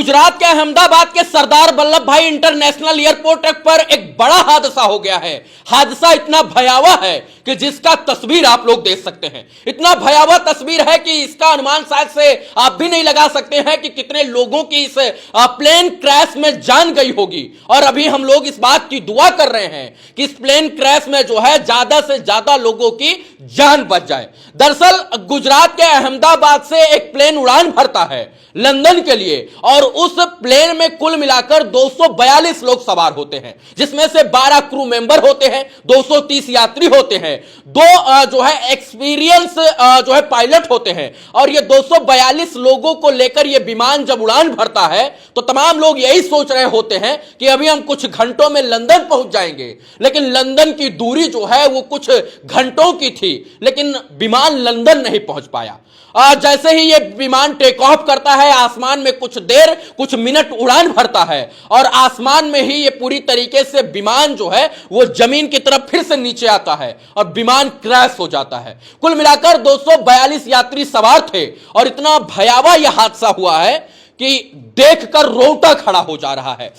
गुजरात के अहमदाबाद के सरदार वल्लभ भाई इंटरनेशनल एयरपोर्ट पर एक बड़ा हादसा हो गया है। हादसा इतना भयावह है कि जिसका तस्वीर आप लोग देख सकते हैं। इतना भयावह तस्वीर है कि इसका अनुमान शायद से आप भी नहीं लगा सकते हैं कि कितने लोगों की इस प्लेन क्रैश में जान गई होगी। और अभी हम लोग इस बात की दुआ कर रहे हैं कि इस प्लेन क्रैश में जो है ज्यादा से ज्यादा लोगों की जान बच जाए। दरअसल गुजरात के अहमदाबाद से एक प्लेन उड़ान भरता है लंदन के लिए और उस प्लेन में कुल मिलाकर 242 लोग सवार होते हैं, जिसमें से 12 क्रू मेंबर होते हैं, 230 यात्री होते हैं, दो जो है एक्सपीरियंस जो है पायलट होते हैं। और ये 242 लोगों को लेकर ये विमान जब उड़ान भरता है तो तमाम लोग यही सोच रहे होते हैं कि अभी हम कुछ घंटों में लंदन पहुंच जाएंगे। लेकिन लंदन की दूरी जो है वो कुछ घंटों की थी, लेकिन विमान लंदन नहीं पहुंच पाया। जैसे ही ये विमान टेक ऑफ करता है, आसमान में कुछ देर कुछ मिनट उड़ान भरता है और आसमान में ही ये पूरी तरीके से विमान जो है वो जमीन की तरफ फिर से नीचे आता है और विमान क्रैश हो जाता है। कुल मिलाकर 242 यात्री सवार थे और इतना भयावह यह हादसा हुआ है कि देखकर रोंगटा खड़ा हो जा रहा है।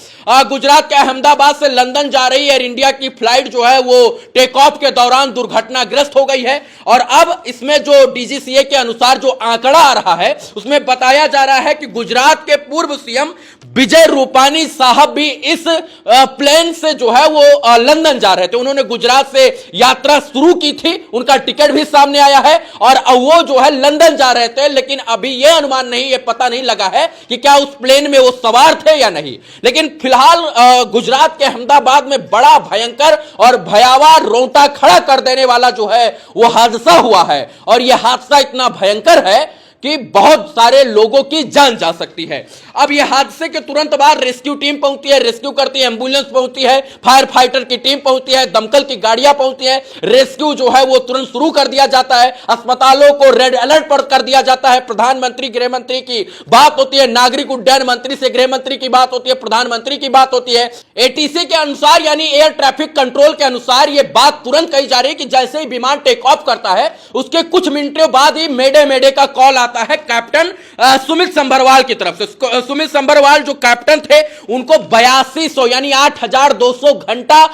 गुजरात के अहमदाबाद से लंदन जा रही एयर इंडिया की फ्लाइट जो है वो टेक ऑफ के दौरान दुर्घटनाग्रस्त हो गई है। और अब इसमें जो डीजीसीए के अनुसार जो आंकड़ा आ रहा है उसमें बताया जा रहा है कि गुजरात के पूर्व सीएम विजय रूपानी साहब भी इस प्लेन से जो है वो लंदन जा रहे थे। उन्होंने गुजरात से यात्रा शुरू की थी, उनका टिकट भी सामने आया है और वो जो है लंदन जा रहे थे। लेकिन अभी यह अनुमान नहीं, यह पता नहीं लगा है कि क्या उस प्लेन में वो सवार थे या नहीं। लेकिन फिलहाल गुजरात के अहमदाबाद में बड़ा भयंकर और भयावह रोंगटा खड़ा कर देने वाला जो है वो हादसा हुआ है। और यह हादसा इतना भयंकर है कि बहुत सारे लोगों की जान जा सकती है। अब यह हादसे के तुरंत बाद रेस्क्यू टीम पहुंचती है, रेस्क्यू करती है, एम्बुलेंस पहुंचती है, फायर फाइटर की टीम पहुंचती है, दमकल की गाड़ियां पहुंचती है। रेस्क्यू जो है वो तुरंत शुरू कर दिया जाता है, अस्पतालों को रेड अलर्ट पर कर दिया जाता है। प्रधानमंत्री गृह मंत्री की बात होती है, नागरिक उड्डयन मंत्री से गृह मंत्री की बात होती है, प्रधानमंत्री की बात होती है। एटीसी के अनुसार यानी एयर ट्रैफिक कंट्रोल के अनुसार यह बात तुरंत कही जा रही है कि जैसे ही विमान टेक ऑफ करता है उसके कुछ मिनटों बाद ही मेडे मेडे का कॉल आता है कैप्टन सुमित संभरवाल की तरफ से। सुमित संभरवाल जो कैप्टन थे उनको 8200 यानी 8200 घंटा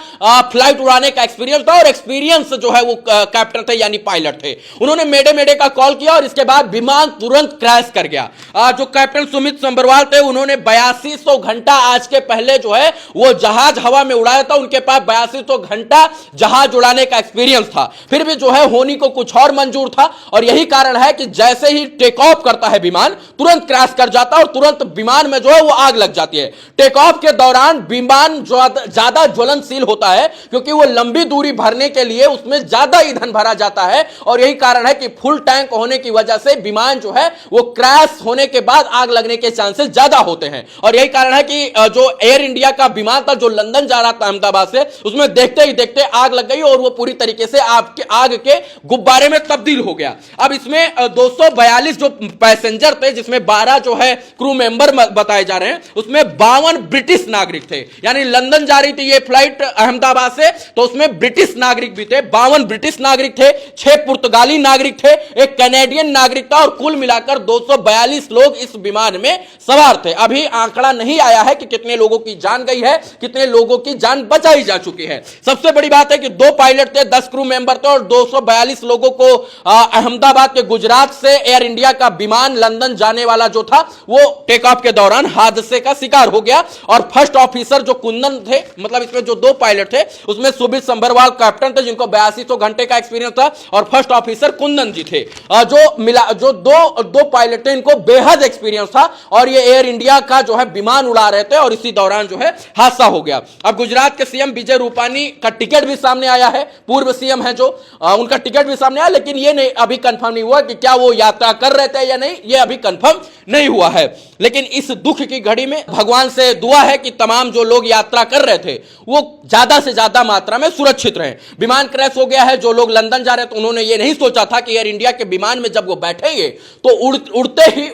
फ्लाइट उड़ाने का एक्सपीरियंस था और एक्सपीरियंस जो है वो कैप्टन थे यानी पायलट थे। उन्होंने मेडे मेडे का कॉल किया और इसके बाद विमान तुरंत क्रैश कर गया। जो कैप्टन सुमित संभरवाल थे उन्होंने 8200 घंटा आज के पहले जो है वो जहाज हवा में उड़ाया था। उनके पास 8200 घंटा जहाज उड़ाने का एक्सपीरियंस था, फिर भी जो है होनी को कुछ और मंजूर था। और यही कारण है कि जैसे ही टेक ऑफ करता है विमान तुरंत क्रैश कर जाता है और तुरंत विमान में जो है वो आग लग जाती है। टेक ऑफ के दौरान विमान ज्यादा ज्वलनशील होता है क्योंकि वो लंबी दूरी भरने के लिए उसमें ज्यादा ईंधन भरा जाता है और यही कारण है कि फुल टैंक होने की वजह से विमान जो है वो क्रैश होने के बाद आग लगने के चांसेस ज्यादा होते हैं। और यही कारण है कि जो एयर इंडिया का विमान था जो लंदन जा रहा था अहमदाबाद से, उसमें देखते ही देखते आग लग गई और वो पूरी तरीके से आग के गुब्बारे में तब्दील हो गया। अब इसमें 242 जो पैसेंजर थे जिसमें 12 जो है क्रू मेंबर बताए जा रहे हैं, उसमें 52 ब्रिटिश नागरिक थे। यानी लंदन जा रही थी ये फ्लाइट अहमदाबाद से तो उसमें ब्रिटिश नागरिक भी थे, 52 ब्रिटिश नागरिक थे, 6 पुर्तगाली नागरिक थे, एक कैनेडियन नागरिक था और कुल मिलाकर 242 लोग इस विमान में सवार थे। अभी आंकड़ा नहीं आया है कि कितने लोगों की जान गई है, कितने लोगों की जान बचाई जा चुकी है। सबसे बड़ी बात है कि 2 पायलट थे, 10 क्रू मेंबर थे और 242 लोगों को अहमदाबाद के गुजरात से एयर इंडिया का विमान लंदन जाने वाला जो था वो टेक ऑफ के दौरान हादसे का शिकार हो गया। और फर्स्ट ऑफिसर जो कुंदन थे, मतलब इसमें जो 2 पायलट थे उसमें सुमित संभरवाल कैप्टन थे जिनको 8200 घंटे का एक्सपीरियंस था और फर्स्ट ऑफिसर कुंदन जी थे। जो दो पायलट थे इनको बेहद एक्सपीरियंस था और ये एयर इंडिया का जो है विमान उड़ा रहे थे और इसी दौरान जो है हादसा हो गया। अब गुजरात के सीएम विजय रूपानी का टिकट भी सामने आया है, पूर्व सीएम है जो उनका टिकट भी सामने आया, लेकिन ये नहीं अभी कंफर्म नहीं हुआ कि क्या वो यात्रा कर रहे थे या नहीं, ये अभी कंफर्म नहीं हुआ है। लेकिन इस दुख की घड़ी में भगवान से दुआ है कि तमाम जो लोग यात्रा कर रहे थे वो ज्यादा से ज्यादा मात्रा में सुरक्षित रहें। विमान क्रैश हो गया है, जो लोग लंदन जा रहे थे उन्होंने ये नहीं सोचा था कि एयर इंडिया के विमान में जब वो बैठेंगे तो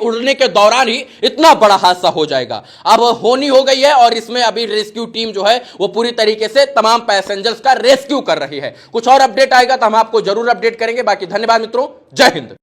उड़ने के दौरान ही इतना बड़ा हादसा हो जाएगा। अब होनी हो गई है और इसमें अभी रेस्क्यू टीम जो है वो पूरी तरीके से तमाम पैसेंजर्स का रेस्क्यू कर रही है। कुछ और अपडेट आएगा तो हम आपको जरूर अपडेट करेंगे। बाकी धन्यवाद मित्रों, जय हिंद।